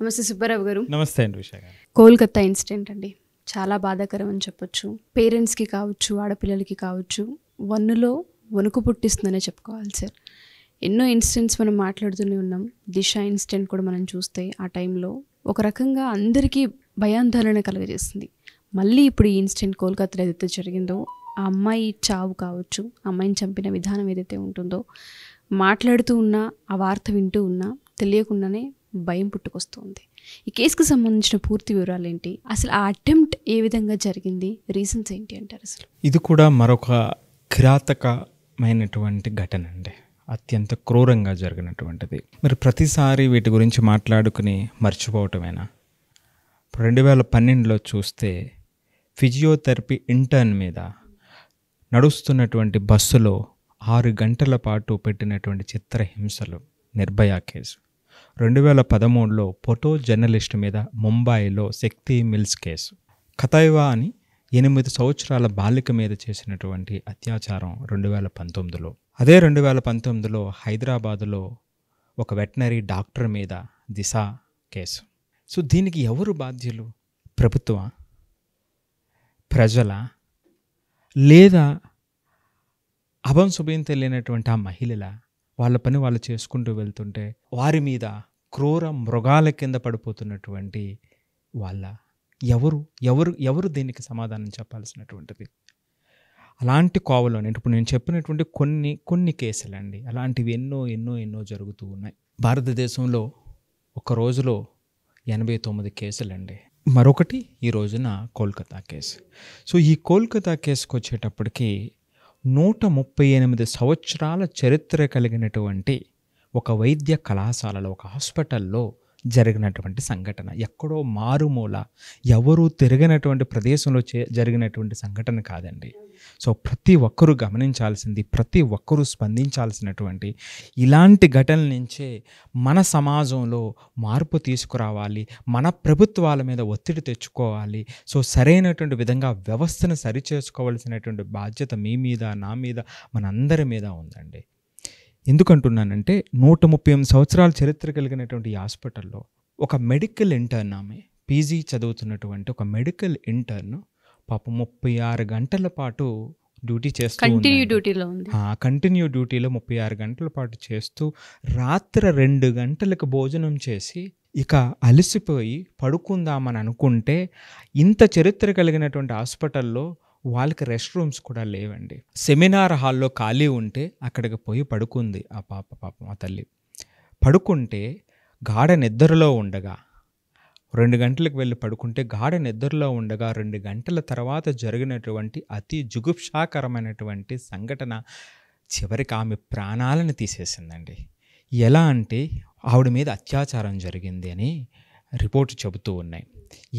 నమస్తే సుబ్బారావు గారు. నమస్తే అండి ఉషా గారు. కోల్కతా ఇన్సిడెంట్ అండి, చాలా బాధాకరం అని చెప్పొచ్చు. పేరెంట్స్కి కావచ్చు, ఆడపిల్లలకి కావచ్చు, వన్నులో వణుకు పుట్టిస్తుందనే చెప్పుకోవాలి సార్. ఎన్నో ఇన్సిడెంట్స్ మనం మాట్లాడుతూనే ఉన్నాం. దిశ ఇన్సిడెంట్ కూడా మనం చూస్తే ఆ టైంలో ఒక రకంగా అందరికీ భయాందోళన కలుగజేస్తుంది. మళ్ళీ ఇప్పుడు ఈ ఇన్సిడెంట్ కోల్కతాలో ఏదైతే జరిగిందో, ఆ అమ్మాయి చావు కావచ్చు, అమ్మాయిని చంపిన విధానం ఏదైతే ఉంటుందో, మాట్లాడుతూ ఉన్నా, ఆ వార్త వింటూ ఉన్నా తెలియకుండానే భయం పుట్టుకొస్తుంది. ఈ కేసుకు సంబంధించిన పూర్తి వివరాలు ఏంటి, అసలు ఆ అటెంప్ట్ ఏ విధంగా జరిగింది, రీజన్స్ ఏంటి అంటారు? అసలు ఇది కూడా మరొక కిరాతకమైనటువంటి ఘటన అండి, అత్యంత క్రూరంగా జరిగినటువంటిది. మరి ప్రతిసారి వీటి గురించి మాట్లాడుకుని మర్చిపోవటమేనా? 2012లో చూస్తే ఫిజియోథెరపీ ఇంటర్న్ మీద నడుస్తున్నటువంటి బస్సులో 6 గంటల పాటు పెట్టినటువంటి చిత్రహింసలు, నిర్భయ కేసు. 2013లో ఫోటో జర్నలిస్ట్ మీద ముంబైలో శక్తి మిల్స్ కేసు. కతైవా అని 8 సంవత్సరాల బాలిక మీద చేసినటువంటి అత్యాచారం 2019లో. అదే 2019లో హైదరాబాదులో ఒక వెటనరీ డాక్టర్ మీద దిశ కేసు. సో దీనికి ఎవరు బాధ్యులు? ప్రభుత్వమా, ప్రజల, లేదా అభం శుభం తెలియనటువంటి ఆ మహిళల? వాళ్ళ పని వాళ్ళు చేసుకుంటూ వెళ్తుంటే వారి మీద క్రూర మృగాల కింద పడిపోతున్నటువంటి వాళ్ళ ఎవరు ఎవరు ఎవరు దీనికి సమాధానం చెప్పాల్సినటువంటిది? అలాంటి కోవలోనే ఇప్పుడు నేను చెప్పినటువంటి కొన్ని కేసులండి, అలాంటివి ఎన్నో ఎన్నో ఎన్నో జరుగుతూ ఉన్నాయి భారతదేశంలో. ఒక రోజులో 89 కేసులండి. మరొకటి ఈ రోజున కోల్కతా కేసు. సో ఈ కోల్కతా కేసుకు వచ్చేటప్పటికి 138 సంవత్సరాల చరిత్ర కలిగినటువంటి ఒక వైద్య కళాశాలలో, ఒక హాస్పిటల్లో జరిగినటువంటి సంఘటన. ఎక్కడో మారుమూల, ఎవరూ తిరగనటువంటి ప్రదేశంలో జరిగినటువంటి సంఘటన కాదండి. సో ప్రతి ఒక్కరూ గమనించాల్సింది, ప్రతి ఒక్కరూ స్పందించాల్సినటువంటి ఇలాంటి ఘటనల నుంచే మన సమాజంలో మార్పు తీసుకురావాలి, మన ప్రభుత్వాల మీద ఒత్తిడి తెచ్చుకోవాలి. సో సరైనటువంటి విధంగా వ్యవస్థను సరిచేసుకోవాల్సినటువంటి బాధ్యత మీ మీద, నా మీద, మనందరి మీద ఉందండి. ఎందుకంటున్నానంటే 138 సంవత్సరాల చరిత్ర కలిగినటువంటి ఈ హాస్పిటల్లో ఒక మెడికల్ ఇంటర్న్, ఆమె పీజీ చదువుతున్నటువంటి ఒక మెడికల్ ఇంటర్న్ పాపం 36 గంటల పాటు డ్యూటీ చేస్తూ, కంటిన్యూ డ్యూటీలో 36 గంటల పాటు చేస్తూ, రాత్రి 2 గంటలకు భోజనం చేసి ఇక అలసిపోయి పడుకుందామని అనుకుంటే, ఇంత చరిత్ర కలిగినటువంటి హాస్పిటల్లో వాళ్ళకి రెస్ట్ రూమ్స్ కూడా లేవండి. సెమినార్ హాల్లో ఖాళీ ఉంటే అక్కడికి పోయి పడుకుంది ఆ పాపం ఆ తల్లి. పడుకుంటే గాఢ నిద్రలో ఉండగా, 2 గంటలకు వెళ్ళి పడుకుంటే గాఢ నిద్రలో ఉండగా 2 గంటల తర్వాత జరిగినటువంటి అతి జుగుప్సాకరమైనటువంటి సంఘటన చివరికి ఆమె ప్రాణాలను తీసేసిందండి. ఎలా అంటే ఆవిడ మీద అత్యాచారం జరిగింది అని రిపోర్ట్స్ చెబుతూ ఉన్నాయి.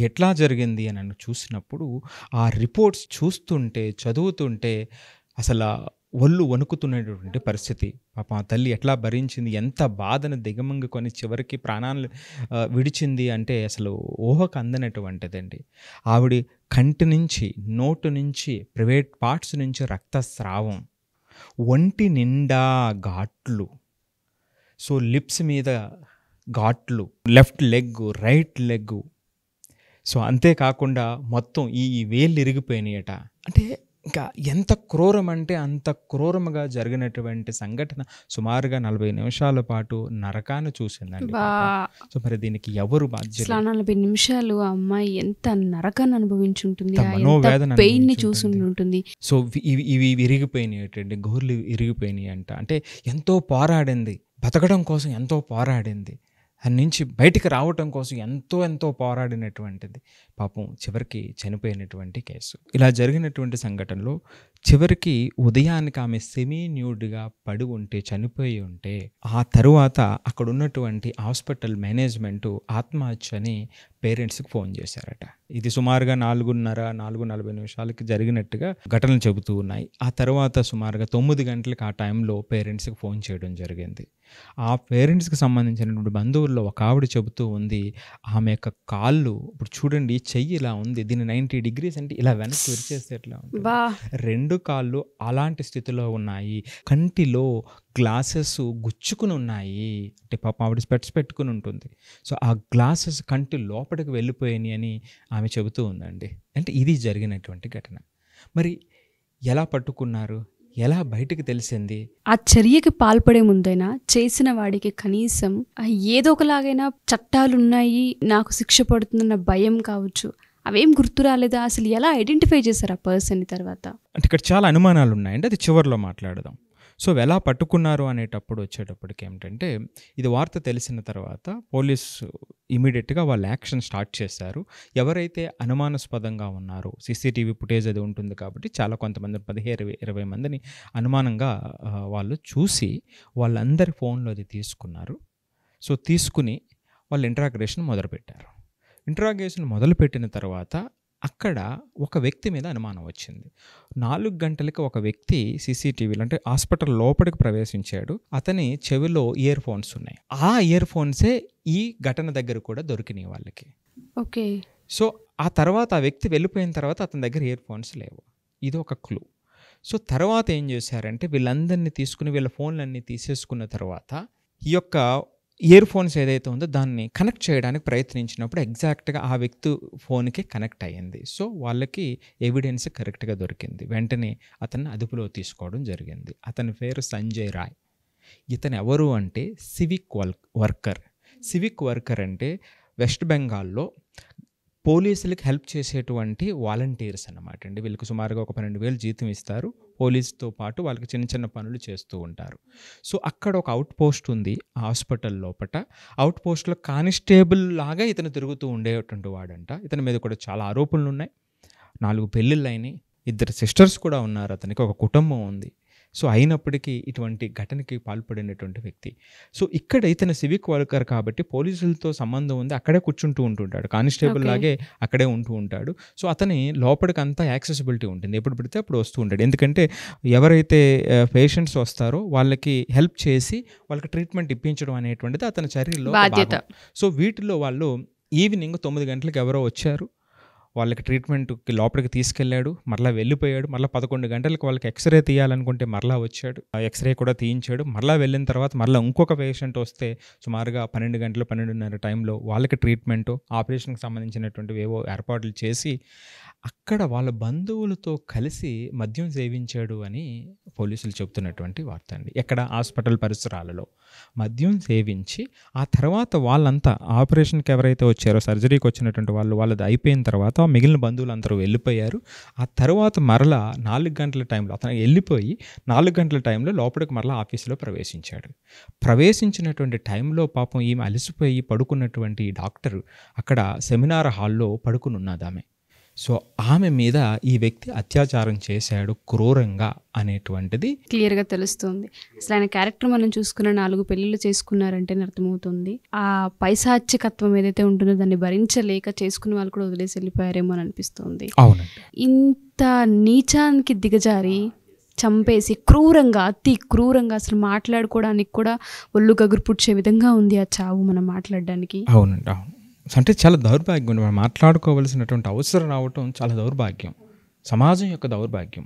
ఎట్లా జరిగింది అని చూసినప్పుడు ఆ రిపోర్ట్స్ చూస్తుంటే, చదువుతుంటే అసలు ఒళ్ళు వణుకుతున్నటువంటి పరిస్థితి. పాపం ఆ తల్లి ఎట్లా భరించింది, ఎంత బాధను దిగమంగుకొని చివరికి ప్రాణాలు విడిచింది అంటే అసలు ఊహకు అందనటువంటిదండి. ఆవిడ కంటి నుంచి, నోటు నుంచి, ప్రైవేట్ పార్ట్స్ నుంచి రక్తస్రావం, ఒంటి నిండా ఘాట్లు, సో లిప్స్ మీద ఘాట్లు, left leg, right leg. So అంతేకాకుండా మొత్తం ఈ వేళ్ళు ఇరిగిపోయినాయట. అంటే ఇంకా ఎంత క్రూరం అంటే అంత క్రూరముగా జరిగినటువంటి సంఘటన సుమారుగా 40 నిమిషాల పాటు నరకాన్ని చూసిందండి. సో మరి దీనికి ఎవరు బాధ్యత? 40 నిమిషాలు ఆ అమ్మాయి ఎంత నరకాన్ని అనుభవించుంటుంది, మనోవేదన పెయిన్ ని చూసుంటుంది. సో ఇవి విరిగిపోయినాయటండి, గోర్లు విరిగిపోయినాయి అంట. అంటే ఎంతో పోరాడింది, బతకడం కోసం ఎంతో పోరాడింది, దాని నుంచి బయటికి రావటం కోసం ఎంతో పోరాడినటువంటిది. పాపం చివరికి చనిపోయినటువంటి కేసు. ఇలా జరిగినటువంటి సంఘటనలో చివరికి ఉదయానికి ఆమె సెమీ న్యూడ్గా పడి ఉంటే, చనిపోయి ఉంటే, ఆ తరువాత అక్కడ ఉన్నటువంటి హాస్పిటల్ మేనేజ్మెంటు ఆత్మహత్య అని పేరెంట్స్కి ఫోన్ చేశారట. ఇది సుమారుగా 4:40 జరిగినట్టుగా ఘటనలు చెబుతూ ఉన్నాయి. ఆ తర్వాత సుమారుగా 9 గంటలకు ఆ టైంలో పేరెంట్స్కి ఫోన్ చేయడం జరిగింది. ఆ పేరెంట్స్కి సంబంధించినటువంటి బంధువుల్లో ఒక ఆవిడ చెబుతూ ఉంది, ఆమె యొక్క కాళ్ళు ఇప్పుడు చూడండి, చెయ్యి ఇలా ఉంది, దీన్ని 90 డిగ్రీస్ అంటే ఇలా వెనక్కి విరిచేస్తే ఎట్లా ఉంది, 2 రెండు కాళ్ళు అలాంటి స్థితిలో ఉన్నాయి, కంటిలో గ్లాసెస్ గుచ్చుకుని ఉన్నాయి. అంటే పాపం ఆవిడ స్పెట్స్ పెట్టుకుని ఉంటుంది. సో ఆ గ్లాసెస్ కంటి లోపలికి వెళ్ళిపోయినాయి అని ఆమె చెబుతూ ఉందండి. అంటే ఇది జరిగినటువంటి ఘటన. మరి ఎలా పట్టుకున్నారు, ఎలా బయటికి తెలిసింది? ఆ చర్యకి పాల్పడే ముందైనా చేసిన వాడికి కనీసం ఏదో ఒకలాగైనా చట్టాలున్నాయి, నాకు శిక్ష పడుతుందన్న భయం కావచ్చు, అవేం గుర్తు రాలేదా? అసలు ఎలా ఐడెంటిఫై చేశారు ఆ పర్సన్ని తర్వాత? అంటే ఇక్కడ చాలా అనుమానాలు ఉన్నాయండి, అది చివరిలో మాట్లాడదాం. సో ఎలా పట్టుకున్నారు అనేటప్పుడు వచ్చేటప్పటికి ఏమిటంటే, ఇది వార్త తెలిసిన తర్వాత పోలీసు ఇమీడియట్గా వాళ్ళు యాక్షన్ స్టార్ట్ చేశారు. ఎవరైతే అనుమానాస్పదంగా ఉన్నారో, సీసీటీవీ ఫుటేజ్ అది ఉంటుంది కాబట్టి చాలా కొంతమంది 15-20 మందిని అనుమానంగా వాళ్ళు చూసి వాళ్ళందరి ఫోన్లో అది తీసుకున్నారు. సో తీసుకుని వాళ్ళు ఇంట్రాగేషన్ మొదలుపెట్టారు. ఇంట్రాగేషన్ మొదలుపెట్టిన తర్వాత అక్కడ ఒక వ్యక్తి మీద అనుమానం వచ్చింది. 4 గంటలకి ఒక వ్యక్తి సీసీటీవీలో, అంటే హాస్పిటల్ లోపలికి ప్రవేశించాడు. అతని చెవిలో ఇయర్ ఫోన్స్ ఉన్నాయి. ఆ ఇయర్ ఫోన్సే ఈ ఘటన దగ్గర కూడా దొరికినాయి వాళ్ళకి. ఓకే. సో ఆ తర్వాత ఆ వ్యక్తి వెళ్ళిపోయిన తర్వాత అతని దగ్గర ఇయర్ ఫోన్స్ లేవు. ఇది ఒక క్లూ. సో తర్వాత ఏం చేశారంటే, వీళ్ళందరినీ తీసుకుని వీళ్ళ ఫోన్లన్నీ తీసేసుకున్న తర్వాత ఈ యొక్క ఇయర్ ఫోన్స్ ఏదైతే ఉందో దాన్ని కనెక్ట్ చేయడానికి ప్రయత్నించినప్పుడు ఎగ్జాక్ట్గా ఆ వ్యక్తి ఫోన్కి కనెక్ట్ అయ్యింది. సో వాళ్ళకి ఎవిడెన్స్ కరెక్ట్గా దొరికింది. వెంటనే అతన్ని అదుపులో తీసుకోవడం జరిగింది. అతని పేరు సంజయ్ రాయ్. ఇతను ఎవరు అంటే సివిక్ వర్కర్. సివిక్ వర్కర్ అంటే వెస్ట్ బెంగాల్లో పోలీసులకు హెల్ప్ చేసేటువంటి వాలంటీర్స్ అన్నమాట అండి. వీళ్ళకి సుమారుగా ఒక 12,000 జీతం ఇస్తారు. పోలీసుతో పాటు వాళ్ళకి చిన్న చిన్న పనులు చేస్తూ ఉంటారు. సో అక్కడ ఒక అవుట్ పోస్ట్ ఉంది ఆ హాస్పిటల్ లోపట. అవుట్ పోస్ట్లో కానిస్టేబుల్ లాగా ఇతను తిరుగుతూ ఉండేటువంటి వాడంట. ఇతని మీద కూడా చాలా ఆరోపణలు ఉన్నాయి. 4 పెళ్ళిళ్ళు అయినాయి. 2 సిస్టర్స్ కూడా ఉన్నారు. అతనికి ఒక కుటుంబం ఉంది. సో అయినప్పటికీ ఇటువంటి ఘటనకి పాల్పడినటువంటి వ్యక్తి. సో ఇక్కడ ఇతను సివిక్ వర్కర్ కాబట్టి పోలీసులతో సంబంధం ఉంది. అక్కడే కూర్చుంటూ ఉంటుంటాడు, కానిస్టేబుల్ లాగే అక్కడే ఉంటూ ఉంటాడు. సో అతని లోపలికి అంతా యాక్సెసిబిలిటీ ఉంటుంది. ఎప్పుడు పడితే అప్పుడు వస్తూ ఉంటాడు. ఎందుకంటే ఎవరైతే పేషెంట్స్ వస్తారో వాళ్ళకి హెల్ప్ చేసి వాళ్ళకి ట్రీట్మెంట్ ఇప్పించడం అనేటువంటిది అతని చర్యలో బాధ్యత. సో వీటిలో వాళ్ళు ఈవినింగ్ 9 గంటలకు ఎవరో వచ్చారు, వాళ్ళకి ట్రీట్మెంట్కి లోపలికి తీసుకెళ్ళాడు, మరలా వెళ్ళిపోయాడు. మరలా 11 గంటలకు వాళ్ళకి ఎక్స్రే తీయాలనుకుంటే మరలా వచ్చాడు, ఎక్స్రే కూడా తీయించాడు. మరలా వెళ్ళిన తర్వాత మరలా ఇంకొక పేషెంట్ వస్తే సుమారుగా 12 గంటలు 12:30 టైంలో వాళ్ళకి ట్రీట్మెంటు, ఆపరేషన్కి సంబంధించినటువంటివి ఏవో ఏర్పాట్లు చేసి అక్కడ వాళ్ళ బంధువులతో కలిసి మద్యం సేవించాడు అని పోలీసులు చెబుతున్నటువంటి వార్త అండి. ఎక్కడ? హాస్పిటల్ పరిసరాలలో మద్యం సేవించి ఆ తర్వాత వాళ్ళంతా ఆపరేషన్కి ఎవరైతే వచ్చారో, సర్జరీకి వచ్చినటువంటి వాళ్ళది అయిపోయిన తర్వాత మిగిలిన బంధువులందరూ వెళ్ళిపోయారు. ఆ తర్వాత మరలా 4 గంటల టైంలో అతను వెళ్ళిపోయి 4 గంటల టైంలో లోపలికి మరలా ఆఫీసులో ప్రవేశించాడు. ప్రవేశించినటువంటి టైంలో పాపం ఈమె అలసిపోయి పడుకున్నటువంటి డాక్టర్ అక్కడ సెమినార్ హాల్లో పడుకుని ఉన్నది ఆమె. సో ఆమె మీద ఈ వ్యక్తి అత్యాచారం చేశాడు క్రూరంగా అనేటువంటిది క్లియర్గా తెలుస్తుంది. అసలు ఆయన క్యారెక్టర్ మనం చూసుకున్న 4 పెళ్ళిళ్ళు చేసుకున్నారంటే అర్థమవుతుంది. ఆ పైశాచికత్వం ఏదైతే ఉంటుందో దాన్ని భరించలేక చేసుకున్న వాళ్ళు కూడా వదిలేసి వెళ్ళిపోయారేమో అని అనిపిస్తుంది. అవునండి. ఇంత నీచానికి దిగజారి చంపేసి క్రూరంగా, అతి క్రూరంగా, అసలు మాట్లాడుకోవడానికి కూడా ఒళ్ళు గగురు పుచ్చే విధంగా ఉంది ఆ చావు మనం మాట్లాడడానికి. అవునండి, అవును. అంటే చాలా దౌర్భాగ్యం. మనం మాట్లాడుకోవాల్సినటువంటి అవసరం రావటం చాలా దౌర్భాగ్యం, సమాజం యొక్క దౌర్భాగ్యం.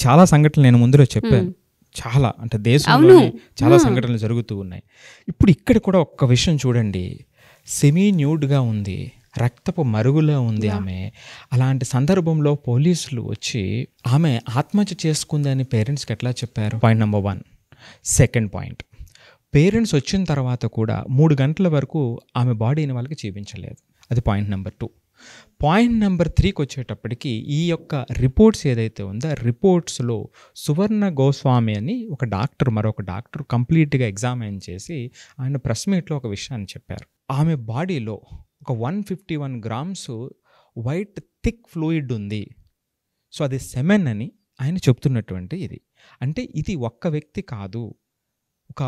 చాలా సంఘటనలు నేను ముందులో చెప్పాను. చాలా అంటే దేశంలో చాలా సంఘటనలు జరుగుతూ ఉన్నాయి. ఇప్పుడు ఇక్కడ కూడా ఒక్క విషయం చూడండి, సెమీ న్యూడ్గా ఉంది, రక్తపు మరుగులో ఉంది ఆమె. అలాంటి సందర్భంలో పోలీసులు వచ్చి ఆమె ఆత్మహత్య చేసుకుంది అని పేరెంట్స్కి ఎట్లా చెప్పారు? Point number 1. Second point, parents వచ్చిన తర్వాత కూడా 3 గంటల వరకు ఆమె బాడీని వాళ్ళకి చూపించలేదు. అది పాయింట్ నెంబర్ 2. పాయింట్ నెంబర్ 3కి వచ్చేటప్పటికి ఈ యొక్క రిపోర్ట్స్ ఏదైతే ఉందో రిపోర్ట్స్లో సువర్ణ గోస్వామి అని ఒక డాక్టర్, మరొక డాక్టర్ కంప్లీట్గా ఎగ్జామిన్ చేసి ఆయన ప్రెస్ మీట్లో ఒక విషయాన్ని చెప్పారు. ఆమె బాడీలో ఒక 151 గ్రామ్స్ వైట్ థిక్ ఫ్లూయిడ్ ఉంది. సో అది సెమెన్ అని ఆయన చెప్తున్నటువంటి ఇది. అంటే ఇది ఒక్క వ్యక్తి కాదు, ఒక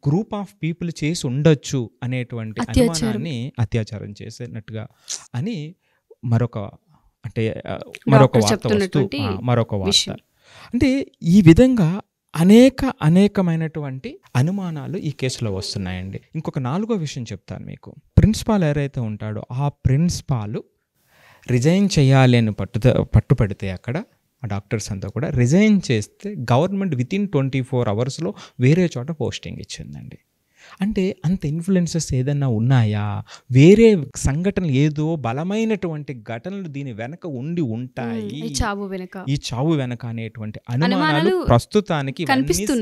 గ్రూప్ ఆఫ్ పీపుల్ చేసి ఉండొచ్చు అనేటువంటి అనుమానాన్ని, అత్యాచారం చేసినట్టుగా అని మరొక వార్త వస్తూ మరొక వార్త. అంటే ఈ విధంగా అనేకమైనటువంటి అనుమానాలు ఈ కేసులో వస్తున్నాయండి. ఇంకొక 4వ విషయం చెప్తాను మీకు. ప్రిన్సిపాల్ ఎవరైతే ఉంటాడో ఆ ప్రిన్సిపాల్ రిజైన్ చేయాలి అని పట్టుపడితే అక్కడ ఆ డాక్టర్స్ అంతా కూడా రిజైన్ చేస్తే గవర్నమెంట్ వితిన్ 24 అవర్స్లో వేరే చోట పోస్టింగ్ ఇచ్చిందండి. అంటే అంత ఇన్ఫ్లుయెన్సెస్ ఏదన్నా ఉన్నాయా? వేరే సంఘటనలు ఏదో బలమైనటువంటి ఘటనలు దీని వెనక ఉండి ఉంటాయి, ఈ చావు వెనక అనేటువంటి అనుమానాలు ప్రస్తుతానికి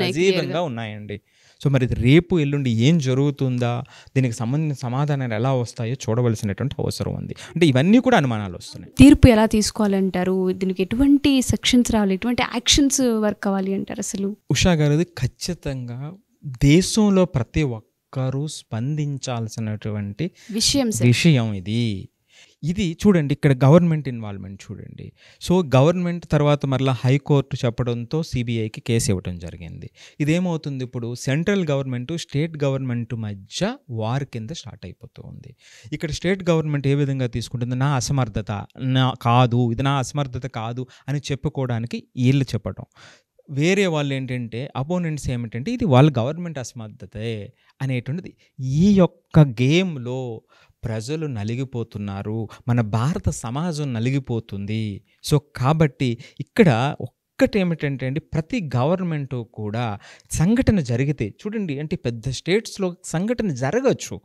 సజీవంగా ఉన్నాయండి. సో మరి రేపు ఎల్లుండి ఏం జరుగుతుందా, దీనికి సంబంధించిన సమాధానాలు ఎలా వస్తాయో చూడవలసినటువంటి అవసరం ఉంది. అంటే ఇవన్నీ కూడా అనుమానాలు వస్తున్నాయి. తీర్పు ఎలా తీసుకోవాలంటారు? దీనికి ఎటువంటి సెక్షన్స్ రావాలి, ఎటువంటి యాక్షన్స్ వర్క్ అవ్వాలి అంటారు? అసలు ఉషా గారు, ఖచ్చితంగా దేశంలో ప్రతి ఒక్కరూ స్పందించాల్సినటువంటి విషయం ఇది చూడండి. ఇక్కడ గవర్నమెంట్ ఇన్వాల్వ్మెంట్ చూడండి. సో గవర్నమెంట్ తర్వాత మరలా హైకోర్టు చెప్పడంతో సిబిఐకి కేసు ఇవ్వడం జరిగింది. ఇదేమవుతుంది, ఇప్పుడు సెంట్రల్ గవర్నమెంట్ స్టేట్ గవర్నమెంట్ మధ్య వార్ కింద స్టార్ట్ అయిపోతూ ఉంది. ఇక్కడ స్టేట్ గవర్నమెంట్ ఏ విధంగా తీసుకుంటుంది, నా అసమర్థత కాదు, ఇది నా అసమర్థత కాదు అని చెప్పుకోవడానికి వీళ్ళు చెప్పడం, వేరే వాళ్ళు ఏంటంటే అపోనెంట్స్ ఏమిటంటే ఇది వాళ్ళ గవర్నమెంట్ అసమర్థతే అనేటువంటిది. ఈ యొక్క గేమ్లో ప్రజలు నలిగిపోతున్నారు, మన భారత సమాజం నలిగిపోతుంది. సో కాబట్టి ఇక్కడ ఒక్కటి ఏమిటంటే అండి, ప్రతి గవర్నమెంటు కూడా సంఘటన జరిగితే చూడండి, అంటే పెద్ద స్టేట్స్లో సంఘటన జరగచ్చు,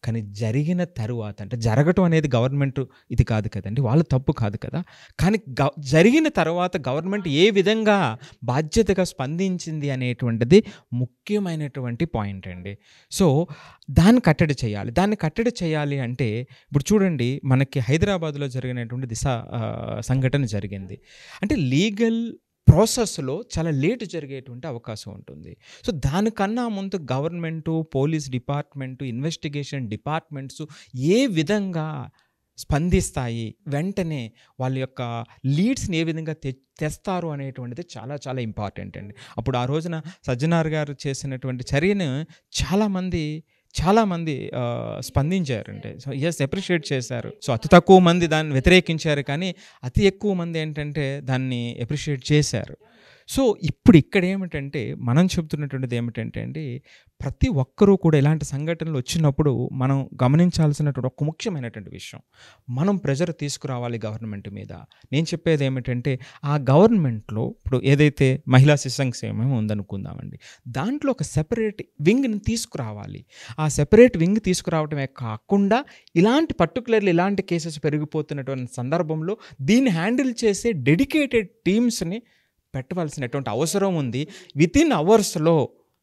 కానీ జరిగిన తరువాత, అంటే జరగటం అనేది గవర్నమెంట్ ఇది కాదు కదండి, వాళ్ళ తప్పు కాదు కదా, కానీ జరిగిన తర్వాత గవర్నమెంట్ ఏ విధంగా బాధ్యతగా స్పందించింది అనేటువంటిది ముఖ్యమైనటువంటి పాయింట్ అండి. సో దాన్ని కట్టడి చేయాలి అంటే ఇప్పుడు చూడండి, మనకి హైదరాబాద్లో జరిగినటువంటి దిశ సంఘటన జరిగింది. అంటే లీగల్ ప్రాసెస్లో చాలా లేట్ జరిగేటువంటి అవకాశం ఉంటుంది. సో దానికన్నా ముందు government, police department, investigation departments ఏ విధంగా స్పందిస్తాయి, వెంటనే వాళ్ళ యొక్క లీడ్స్ని ఏ విధంగా తెస్తారు అనేటువంటిది చాలా చాలా ఇంపార్టెంట్ అండి. అప్పుడు ఆ రోజున సజ్జనార్ గారు చేసినటువంటి చర్యను చాలామంది స్పందించారంటే, సో ఎస్ అప్రిషియేట్ చేశారు. సో అతి తక్కువ మంది దాన్ని వ్యతిరేకించారు, కానీ అతి ఎక్కువ మంది ఏంటంటే దాన్ని అప్రిషియేట్ చేశారు. సో ఇప్పుడు ఇక్కడ ఏమిటంటే మనం చెబుతున్నటువంటిది ఏమిటంటే అండి, ప్రతి ఒక్కరూ కూడా ఇలాంటి సంఘటనలు వచ్చినప్పుడు మనం గమనించాల్సినటువంటి ఒక ముఖ్యమైనటువంటి విషయం, మనం ప్రెజర్ తీసుకురావాలి గవర్నమెంట్ మీద. నేను చెప్పేది ఏమిటంటే, ఆ గవర్నమెంట్లో ఇప్పుడు ఏదైతే మహిళా శిశు సంక్షేమం ఉందనుకుందామండి, దాంట్లో ఒక సెపరేట్ వింగ్ని తీసుకురావాలి. ఆ సెపరేట్ వింగ్ తీసుకురావడమే కాకుండా ఇలాంటి కేసెస్ పెరిగిపోతున్నటువంటి సందర్భంలో దీన్ని హ్యాండిల్ చేసే డెడికేటెడ్ టీమ్స్ని పెట్టవలసినటువంటి అవసరం ఉంది. వితిన్ అవర్స్లో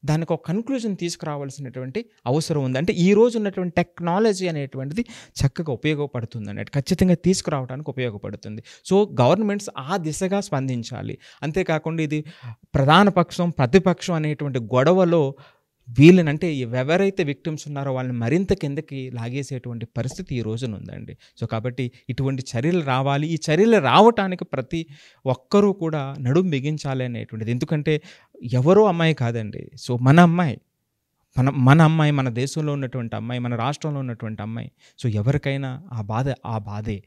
దానికి ఒక కన్క్లూజన్ తీసుకురావాల్సినటువంటి అవసరం ఉంది. అంటే ఈ రోజు ఉన్నటువంటి టెక్నాలజీ అనేటువంటిది చక్కగా ఉపయోగపడుతుంది అన్నట్టు, ఖచ్చితంగా తీసుకురావడానికి ఉపయోగపడుతుంది. సో గవర్నమెంట్స్ ఆ దిశగా స్పందించాలి. అంతేకాకుండా ఇది ప్రధాన పక్షం ప్రతిపక్షం అనేటువంటి గొడవలో వీళ్ళనంటే ఎవరైతే విక్టిమ్స్ ఉన్నారో వాళ్ళని మరింత కిందకి లాగేసేటువంటి పరిస్థితి ఈ రోజున ఉందండి. సో కాబట్టి ఇటువంటి చర్యలు రావాలి. ఈ చర్యలు రావటానికి ప్రతి ఒక్కరూ కూడా నడుం బిగించాలి అనేటువంటిది. ఎందుకంటే ఎవరో అమ్మాయి కాదండి, సో మన అమ్మాయి, మన దేశంలో ఉన్నటువంటి అమ్మాయి, మన రాష్ట్రంలో ఉన్నటువంటి అమ్మాయి. సో ఎవరికైనా ఆ బాధే.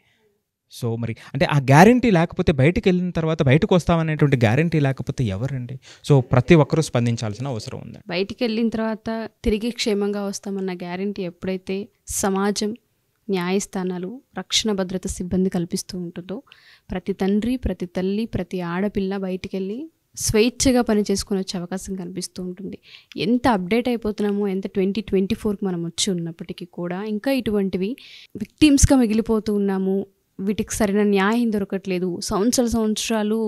సో మరి అంటే ఆ గ్యారంటీ లేకపోతే, బయటికి వెళ్ళిన తర్వాత బయటకు వస్తామనేటువంటి గ్యారంటీ లేకపోతే ఎవరండి? సో ప్రతి ఒక్కరూ స్పందించాల్సిన అవసరం ఉంది. బయటికి వెళ్ళిన తర్వాత తిరిగి క్షేమంగా వస్తామన్న గ్యారంటీ ఎప్పుడైతే సమాజం, న్యాయస్థానాలు, రక్షణ భద్రత సిబ్బంది కల్పిస్తూ ఉంటుందో, ప్రతి తండ్రి, ప్రతి తల్లి, ప్రతి ఆడపిల్ల బయటికి వెళ్ళి స్వేచ్ఛగా పని చేసుకుని వచ్చే అవకాశం కనిపిస్తూ ఉంటుంది. ఎంత అప్డేట్ అయిపోతున్నామో, ఎంత 2024కి మనం వచ్చి ఉన్నప్పటికీ కూడా ఇంకా ఇటువంటివి విక్టిమ్స్గా మిగిలిపోతూ ఉన్నాము. వీటికి సరైన న్యాయం దొరకట్లేదు. సంవత్సరాలు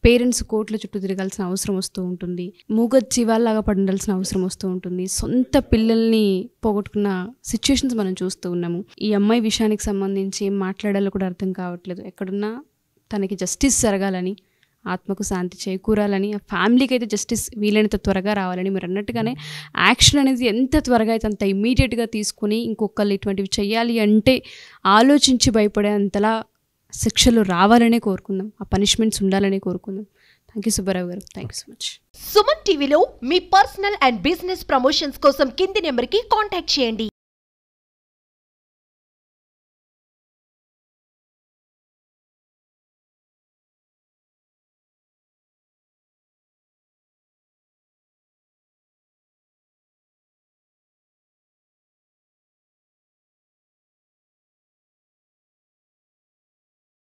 పేరెంట్స్ కోర్టుల చుట్టూ తిరగాల్సిన అవసరం వస్తూ ఉంటుంది. మూగజీవాల్లాగా పడాల్సిన అవసరం వస్తూ ఉంటుంది. సొంత పిల్లల్ని పోగొట్టుకున్న సిచ్యువేషన్స్ మనం చూస్తూ ఉన్నాము. ఈ అమ్మాయి విషయానికి సంబంధించి ఏం మాట్లాడాలో కూడా అర్థం కావట్లేదు. ఎక్కడున్నా తనకి జస్టిస్ జరగాలని, ఆత్మకు శాంతి చేకూరాలని, ఆ ఫ్యామిలీకి అయితే జస్టిస్ వీలైనంత త్వరగా రావాలని, మీరు అన్నట్టుగానే యాక్షన్ అనేది ఎంత త్వరగా అయితే అంత ఇమ్మీడియట్గా తీసుకుని ఇంకొకళ్ళు ఇటువంటివి చేయాలి అంటే ఆలోచించి భయపడే అంతలా శిక్షలు రావాలనే కోరుకుందాం, ఆ పనిష్మెంట్స్ ఉండాలనే కోరుకుందాం. థ్యాంక్ యూ సుబ్బారావు గారు, thank you so much. Suman టీవీలో మీ పర్సనల్ అండ్ బిజినెస్ ప్రమోషన్స్ కోసం కింది నెంబర్కి కాంటాక్ట్ చేయండి.